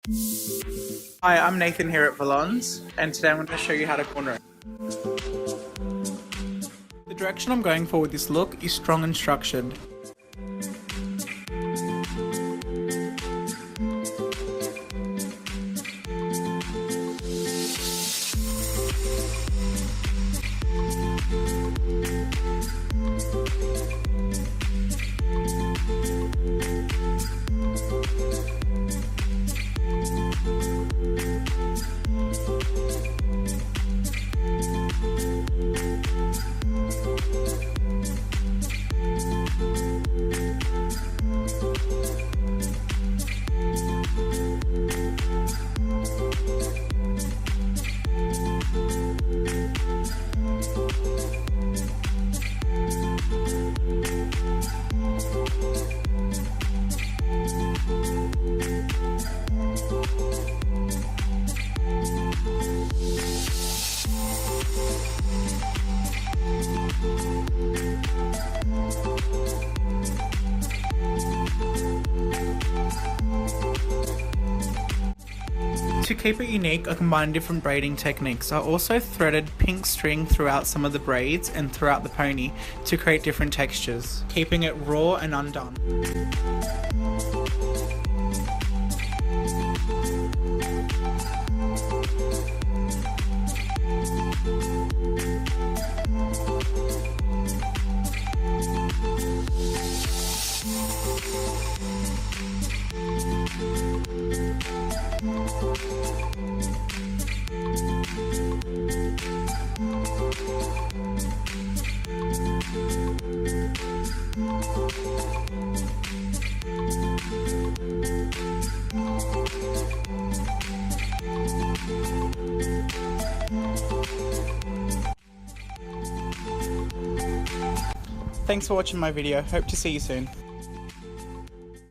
Hi, I'm Nathan here at Valonz, and today I'm going to show you how to cornrow. The direction I'm going for with this look is strong and structured. To keep it unique, I combined different braiding techniques. I also threaded pink string throughout some of the braids and throughout the pony to create different textures, keeping it raw and undone. Thanks for watching my video. Hope to see you soon.